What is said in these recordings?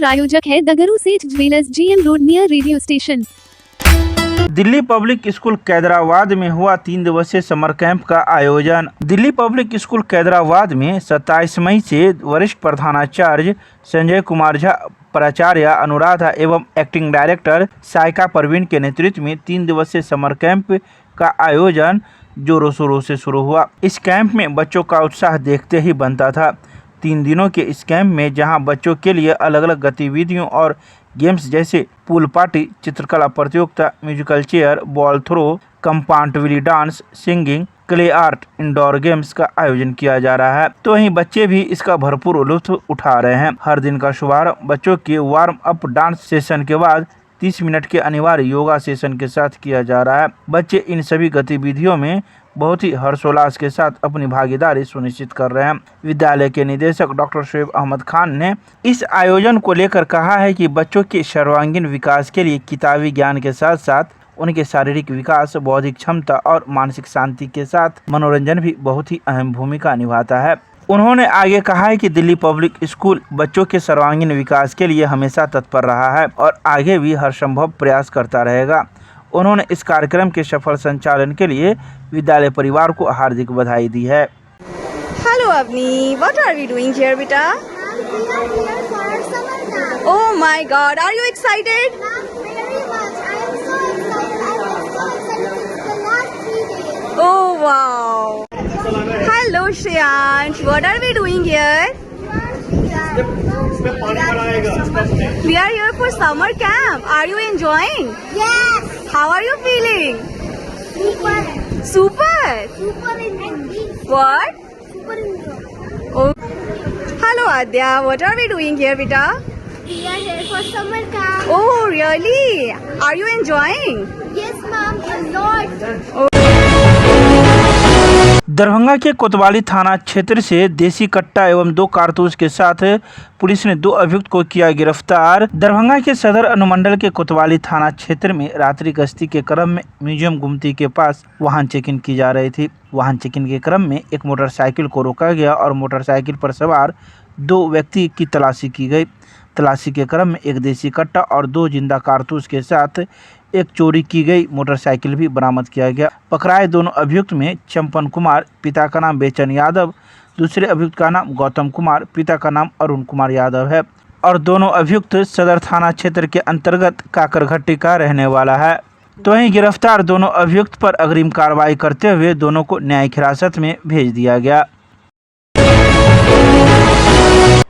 प्रायोजक है the Guru Seth jewellers, GM road near radio station. Delhi public school कैदराबाद में हुआ 3 दिवसीय समर कैंप का आयोजन। दिल्ली पब्लिक स्कूल कैदराबाद में 27 मई से वरिष्ठ प्रधानाचार्य संजय कुमार झा, प्राचार्य अनुराधा एवं एक्टिंग डायरेक्टर साइका परवीन के नेतृत्व में 3 दिवसीय समर कैंप का आयोजन जोरों शोरों से शुरू हुआ। इस कैंप में बच्चों का उत्साह देखते ही बनता था। 3 दिनों के इस कैंप में जहां बच्चों के लिए अलग अलग गतिविधियों और गेम्स जैसे पूल पार्टी, चित्रकला प्रतियोगिता, म्यूजिकल चेयर, बॉल थ्रो, कंपार्टमेंटली dance, singing, clay art, indoor games का आयोजन किया जा रहा है, तो वहीं बच्चे भी इसका भरपूर लुत्फ उठा रहे हैं। हर दिन का शुभारंभ बच्चों के वार्म अप डांस सेशन के बाद 30 मिनट के अनिवार्य योगा सेशन के साथ किया जा रहा है। बच्चे इन सभी गतिविधियों में बहुत ही हर्षोल्लास के साथ अपनी भागीदारी सुनिश्चित कर रहे हैं। विद्यालय के निदेशक डॉक्टर शोएब अहमद खान ने इस आयोजन को लेकर कहा है कि बच्चों के सर्वांगीण विकास के लिए किताबी ज्ञान के साथ साथ उनके शारीरिक विकास, बौद्धिक क्षमता और मानसिक शांति के साथ मनोरंजन भी बहुत ही अहम भूमिका निभाता है। उन्होंने आगे कहा है कि दिल्ली पब्लिक स्कूल बच्चों के सर्वांगीण विकास के लिए हमेशा तत्पर रहा है और आगे भी हर संभव प्रयास करता रहेगा। उन्होंने इस कार्यक्रम के सफल संचालन के लिए विद्यालय परिवार को हार्दिक बधाई दी है। Hello Avni, what are we doing here, beta? Oh my God, are you excited? Very much. I am so excited. I was so excited the last 3 days. Oh wow. Hello Shreyansh, what are we doing here? We are here for summer camp. Are you enjoying? Yes. How are you feeling? Super. Super. Super in Hindi. What? Super in Hindi. Oh. Hello Adya, what are we doing here, beta? We are here for summer camp. Oh really? Are you enjoying? Yes, ma'am. A lot. Darbhanga के कोतवाली थाना क्षेत्र से देसी कट्टा एवं 2 कारतूस के साथ पुलिस ने 2 अभियुक्त को किया गिरफ्तार। दरभंगा के सदर अनुमंडल के कोतवाली थाना क्षेत्र में रात्रि गश्ती के क्रम में म्यूजियम गुमती के पास वाहन चेकिंग की जा रही थी। वाहन चेकिंग के क्रम में एक मोटरसाइकिल को रोका गया और मोटरसाइकिल पर सवार 2 व्यक्ति की तलाशी की गई। तलाशी के क्रम में एक देसी कट्टा और 2 जिंदा कारतूस के साथ एक चोरी की गई मोटरसाइकिल भी बरामद किया गया। पकड़ाए दोनों अभियुक्त में चंपन कुमार, पिता का नाम बेचन यादव, दूसरे अभियुक्त का नाम गौतम कुमार, पिता का नाम अरुण कुमार यादव है और दोनों अभियुक्त सदर थाना क्षेत्र के अंतर्गत काकरघट्टी का रहने वाला है। तो वहीं गिरफ्तार दोनों अभियुक्त पर अग्रिम कार्रवाई करते हुए दोनों को न्यायिक हिरासत में भेज दिया गया।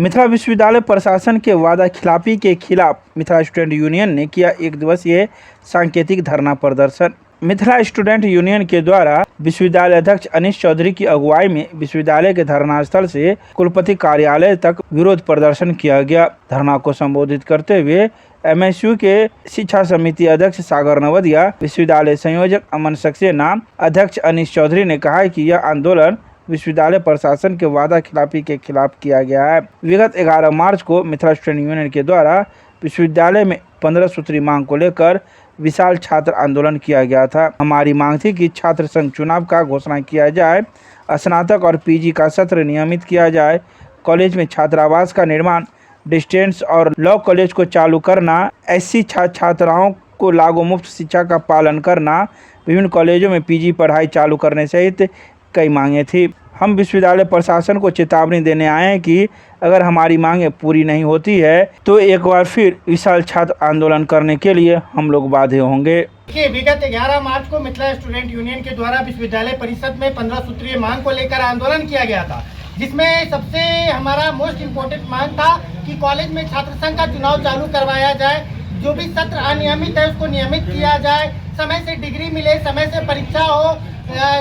मिथिला विश्वविद्यालय प्रशासन के वादा खिलाफी के खिलाफ मिथिला स्टूडेंट यूनियन ने किया 1 दिवसीय सांकेतिक धरना प्रदर्शन। मिथिला स्टूडेंट यूनियन के द्वारा विश्वविद्यालय अध्यक्ष अनीश चौधरी की अगुवाई में विश्वविद्यालय के धरना स्थल से कुलपति कार्यालय तक विरोध प्रदर्शन किया गया। धरना को संबोधित करते हुए MSU के शिक्षा समिति अध्यक्ष सागर नवदिया, विश्वविद्यालय संयोजक अमन सक्सेना, अध्यक्ष अनीश चौधरी ने कहा कि यह आंदोलन विश्वविद्यालय प्रशासन के वादा खिलाफी के खिलाफ किया गया है। विगत 11 मार्च को मिथिला स्टूडेंट यूनियन के द्वारा विश्वविद्यालय में 15 सूत्री मांग को लेकर विशाल छात्र आंदोलन किया गया था। हमारी मांग थी कि छात्र संघ चुनाव का घोषणा किया जाए, स्नातक और PG का सत्र नियमित किया जाए, कॉलेज में छात्रावास का निर्माण, डिस्टेंस और लॉ कॉलेज को चालू करना, SC छात्राओं को लागू मुफ्त शिक्षा का पालन करना, विभिन्न कॉलेजों में PG पढ़ाई चालू करने सहित कई मांगे थी। हम विश्वविद्यालय प्रशासन को चेतावनी देने आए हैं कि अगर हमारी मांगें पूरी नहीं होती है तो एक बार फिर विशाल छात्र आंदोलन करने के लिए हम लोग बाध्य होंगे। विगत 11 मार्च को मिथिला स्टूडेंट यूनियन के द्वारा विश्वविद्यालय परिषद में 15 सूत्रीय मांग को लेकर आंदोलन किया गया था, जिसमें सबसे हमारा मोस्ट इम्पोर्टेंट मांग था कि कॉलेज में छात्र संघ का चुनाव चालू करवाया जाए, जो भी सत्र अनियमित है उसको नियमित किया जाए, समय से डिग्री मिले, समय से परीक्षा हो,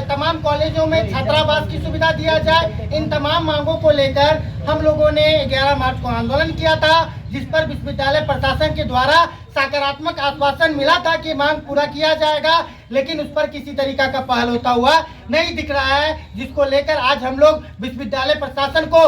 तमाम कॉलेजों में छात्रावास की सुविधा दिया जाए। इन तमाम मांगों को लेकर हम लोगों ने 11 मार्च को आंदोलन किया था, जिस पर विश्वविद्यालय प्रशासन के द्वारा सकारात्मक आश्वासन मिला था कि मांग पूरा किया जाएगा, लेकिन उस पर किसी तरीका का पहल होता हुआ नहीं दिख रहा है, जिसको लेकर आज हम लोग विश्वविद्यालय प्रशासन को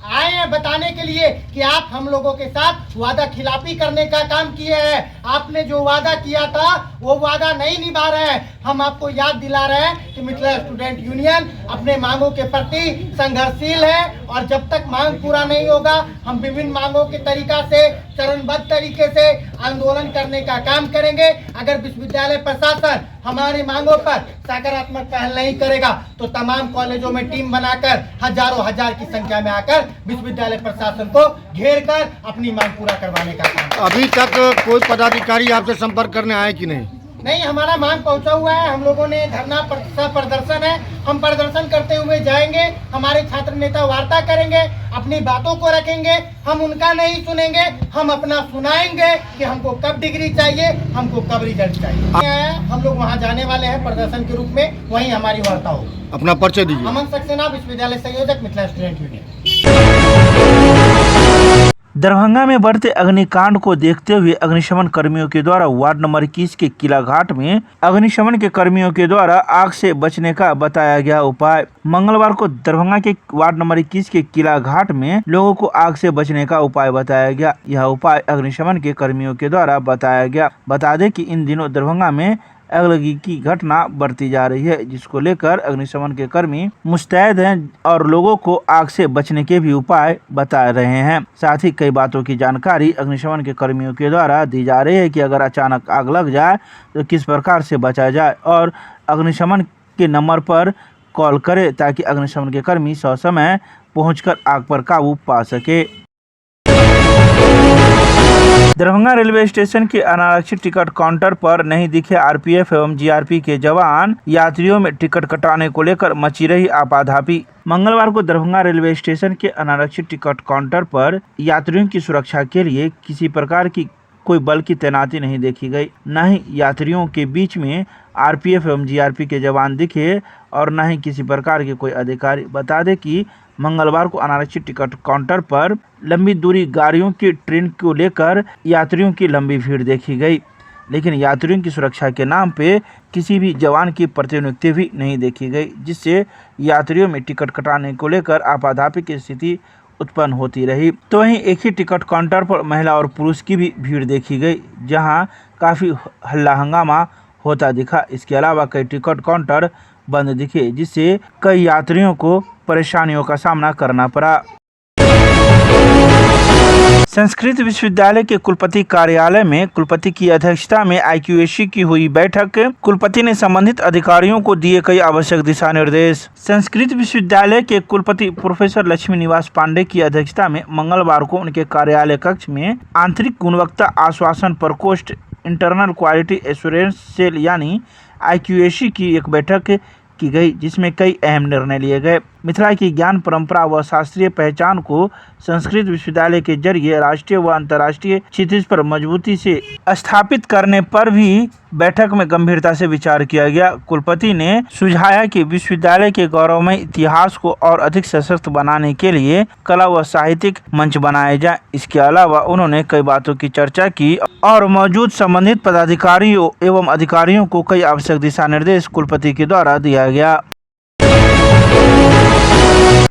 आए हैं बताने के लिए कि आप हम लोगों के साथ वादा खिलाफी करने का काम किए हैं। आपने जो वादा किया था वो वादा नहीं निभा रहे हैं। हम आपको याद दिला रहे हैं कि मिथिला स्टूडेंट यूनियन अपने मांगों के प्रति संघर्षशील है और जब तक मांग पूरा नहीं होगा हम विभिन्न मांगों के तरीका से चरणबद्ध तरीके से आंदोलन करने का काम करेंगे। अगर विश्वविद्यालय प्रशासन हमारी मांगों पर सकारात्मक पहल नहीं करेगा तो तमाम कॉलेजों में टीम बनाकर हजारों हजार की संख्या में आकर विश्वविद्यालय प्रशासन को घेर कर अपनी मांग पूरा करवाने का काम। अभी तक कोई पदाधिकारी आपसे संपर्क करने आए कि नहीं? नहीं, हमारा मांग पहुंचा हुआ है। हम लोगों ने धरना प्रदर्शन है, हम प्रदर्शन करते हुए जाएंगे। हमारे छात्र नेता वार्ता करेंगे, अपनी बातों को रखेंगे। हम उनका नहीं सुनेंगे, हम अपना सुनाएंगे कि हमको कब डिग्री चाहिए, हमको कब रिजल्ट चाहिए। हम लोग वहां जाने वाले हैं प्रदर्शन के रूप में, वहीं हमारी वार्ता होगी। अपना परिचय दीजिए। अमन सक्सेना, विश्वविद्यालय संयोजक, मिथिला स्टूडेंट यूनियन। दरभंगा में बढ़ते अग्निकांड को देखते हुए अग्निशमन कर्मियों के द्वारा वार्ड नंबर 21 के किला घाट में अग्निशमन के कर्मियों के द्वारा आग से बचने का बताया गया उपाय। मंगलवार को दरभंगा के वार्ड नंबर 21 के किला घाट में लोगों को आग से बचने का उपाय बताया गया। यह उपाय अग्निशमन के कर्मियों के द्वारा बताया गया। बता दें कि इन दिनों दरभंगा में आगलगी की घटना बढ़ती जा रही है, जिसको लेकर अग्निशमन के कर्मी मुस्तैद हैं और लोगों को आग से बचने के भी उपाय बता रहे हैं। साथ ही कई बातों की जानकारी अग्निशमन के कर्मियों के द्वारा दी जा रही है कि अगर अचानक आग लग जाए तो किस प्रकार से बचा जाए और अग्निशमन के नंबर पर कॉल करें ताकि अग्निशमन के कर्मी ससमय पहुंचकर आग पर काबू पा सके। दरभंगा रेलवे स्टेशन के अनारक्षित टिकट काउंटर पर नहीं दिखे आरपीएफ एवं जीआरपी के जवान, यात्रियों में टिकट कटाने को लेकर मची रही आपाधापी। मंगलवार को दरभंगा रेलवे स्टेशन के अनारक्षित टिकट काउंटर पर यात्रियों की सुरक्षा के लिए किसी प्रकार की कोई बल की तैनाती नहीं देखी गई। न ही यात्रियों के बीच में आरपीएफ एवं जीआरपी के जवान दिखे और न ही किसी प्रकार के कोई अधिकारी। बता दें कि मंगलवार को अनारक्षित टिकट काउंटर पर लंबी दूरी गाड़ियों की ट्रेन को लेकर यात्रियों की लंबी भीड़ देखी गई, लेकिन यात्रियों की सुरक्षा के नाम पे किसी भी जवान की प्रतिनियुक्ति भी नहीं देखी गई, जिससे यात्रियों में टिकट कटाने को लेकर आपाधापी की स्थिति उत्पन्न होती रही। तो वहीं एक ही टिकट काउंटर पर महिला और पुरुष की भी भीड़ देखी गई, जहां काफ़ी हल्ला हंगामा होता दिखा। इसके अलावा कई टिकट काउंटर बंद दिखे, जिससे कई यात्रियों को परेशानियों का सामना करना पड़ा। संस्कृत विश्वविद्यालय के कुलपति कार्यालय में कुलपति की अध्यक्षता में IQAC की हुई बैठक। कुलपति ने संबंधित अधिकारियों को दिए कई आवश्यक दिशा निर्देश। संस्कृत विश्वविद्यालय के कुलपति प्रोफेसर लक्ष्मी निवास पांडे की अध्यक्षता में मंगलवार को उनके कार्यालय कक्ष में आंतरिक गुणवत्ता आश्वासन प्रकोष्ठ इंटरनल क्वालिटी एश्योरेंस सेल यानी IQAC की एक बैठक की गई, जिसमें कई अहम निर्णय लिए गए। मिथिला की ज्ञान परंपरा व शास्त्रीय पहचान को संस्कृत विश्वविद्यालय के जरिए राष्ट्रीय व अंतर्राष्ट्रीय क्षितिज पर मजबूती से स्थापित करने पर भी बैठक में गंभीरता से विचार किया गया। कुलपति ने सुझाया कि विश्वविद्यालय के गौरवमय इतिहास को और अधिक सशक्त बनाने के लिए कला व साहित्यिक मंच बनाए जाए। इसके अलावा उन्होंने कई बातों की चर्चा की और मौजूद संबंधित पदाधिकारियों एवं अधिकारियों को कई आवश्यक दिशा निर्देश कुलपति के द्वारा दिया गया।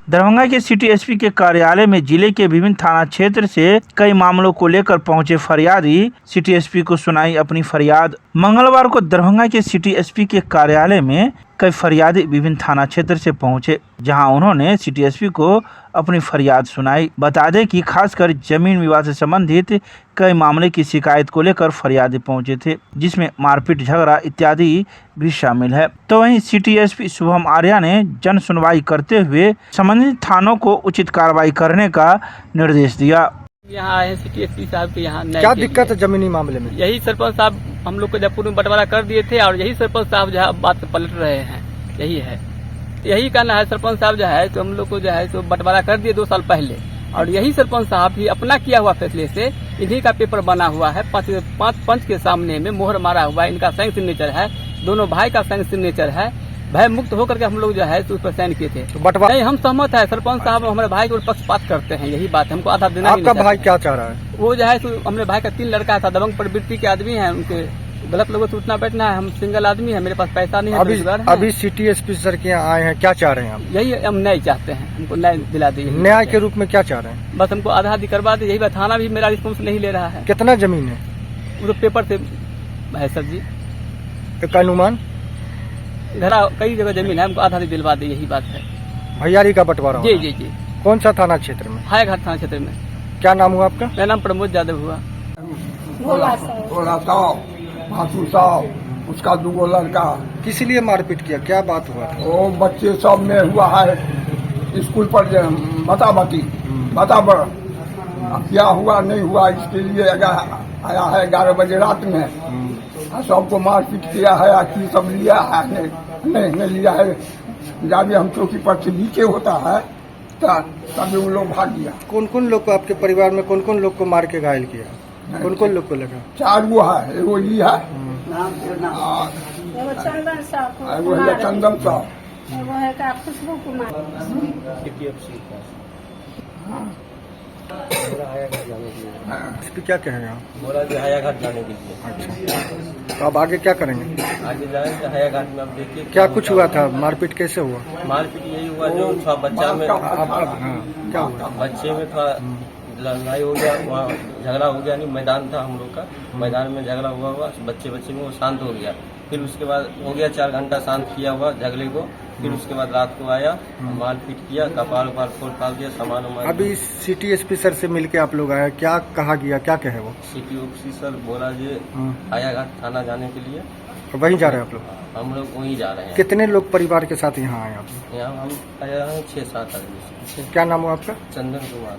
दरभंगा के सिटी एसपी के कार्यालय में जिले के विभिन्न थाना क्षेत्र से कई मामलों को लेकर पहुंचे फरियादी सिटी एसपी को सुनाई अपनी फरियाद। मंगलवार को दरभंगा के सिटी एसपी के कार्यालय में कई फरियादी विभिन्न थाना क्षेत्र से पहुंचे, जहां उन्होंने सिटी एसपी को अपनी फरियाद सुनाई। बता दें कि खासकर जमीन विवाद से संबंधित कई मामले की शिकायत को लेकर फरियादी पहुंचे थे, जिसमें मारपीट, झगड़ा इत्यादि भी शामिल है। तो वहीं सिटी एसपी शुभम आर्या ने जन सुनवाई करते हुए संबंधित थानों को उचित कार्रवाई करने का निर्देश दिया। यहाँ आए हैं सिटी एसपी साहब के यहाँ। क्या दिक्कत है जमीनी मामले में? यही सरपंच साहब हम लोग को जयपुर में बंटवारा कर दिए थे और यही सरपंच साहब जो है बात पलट रहे हैं। यही है, यही कहना है सरपंच साहब जो है तो हम लोग को जो है तो बंटवारा कर दिए 2 साल पहले, और यही सरपंच साहब भी अपना किया हुआ फैसले से इन्हीं का पेपर बना हुआ है। 5 पंच के सामने में मोहर मारा हुआ है, इनका संग सिग्नेचर है, दोनों भाई का संग सिग्नेचर है। भय मुक्त होकर के हम लोग जो है तो उस पर साइन किए थे। तो बंटवारा नहीं, हम सहमत है, सरपंच साहब हमारे भाई के ऊपर पक्षपात करते हैं, यही बात है, हमको आधा देना ही आपका नहीं भाई चाहते। क्या चाह रहा है? वो जो है तो हमारे भाई का 3 लड़का था, दबंग प्रवृत्ति के आदमी है, उनके गलत लोगों से उठना बैठना है। हम सिंगल आदमी है, मेरे पास पैसा नहीं है, अभी बेरोजगार हैं। अभी सिटी एसपी सर के यहाँ आए हैं, क्या चाह रहे हैं आप? यही हम न्याय चाहते हैं, हमको न्याय दिला दी। न्याय के रूप में क्या चाह रहे हैं? बस हमको आधा आधी करवा दे, यही बात। थाना भी मेरा रिस्पॉन्स नहीं ले रहा है, कितना जमीन है? वो तो पेपर से है सर जी, एक अनुमान? घरा कई जगह जमीन है, हमको आधा आधी दिलवा दे, यही बात है। भैयारी का बंटवारा जी हुआ। जी जी, कौन सा थाना क्षेत्र में? हायाघाट थाना क्षेत्र में। क्या नाम हुआ आपका? मेरा नाम प्रमोद यादव हुआ। भोला साहब, भासू साहब, उसका 2 लड़का, किस लिए मारपीट किया, क्या बात हुआ था? वो बच्चे सब में हुआ है स्कूल पर बताबती बताबर। अब क्या हुआ नहीं हुआ इसके लिए आया है 11 बजे रात में, सबको मारपीट किया है, की सब लिया है, नहीं लिया है। जब हम चौकी पर से नीचे होता है तभी वो लोग भाग गया। कौन कौन लोग को, आपके परिवार में कौन कौन लोग को मार के घायल किया? कौन कौन लोग को लगा? 4 गो है, एगो ये है, एगो चंदन साहब, एगो है चंदन साहब, एगो है का खुशबू कुमार। इस पे क्या कहेंगे आप? बोला कि हायाघाट जाने के लिए। अच्छा, तो अब आगे क्या करेंगे? आगे जाएंगे हायाघाट में। अब देखिए क्या कुछ हुआ था, मारपीट कैसे हुआ? मारपीट यही हुआ जो थोड़ा बच्चा में, क्या हुआ? बच्चे में थोड़ा लड़ाई हो गया, वहाँ झगड़ा हो गया। नहीं, मैदान था हम लोग का, मैदान में झगड़ा हुआ बच्चे में वो शांत हो गया। फिर उसके बाद हो गया 4 घंटा शांत किया हुआ झगड़े को। फिर उसके बाद रात को आया, मारपीट किया, कपाल उपाल फोड़ फाड़ दिया, सामान उमान। अभी सिटी एसपी सर से मिलके आप लोग आए, क्या कहा गया, क्या कहे वो? सिटी ऑफिसर बोला जी हायाघाट थाना जाने के लिए। वहीं जा रहे हैं आप लोग? हम लोग वहीं जा रहे हैं। कितने लोग परिवार के साथ यहाँ आए आप? यहाँ हम आए हैं 6-7 आदमी से। क्या नाम हुआ आपका? चंदन कुमार।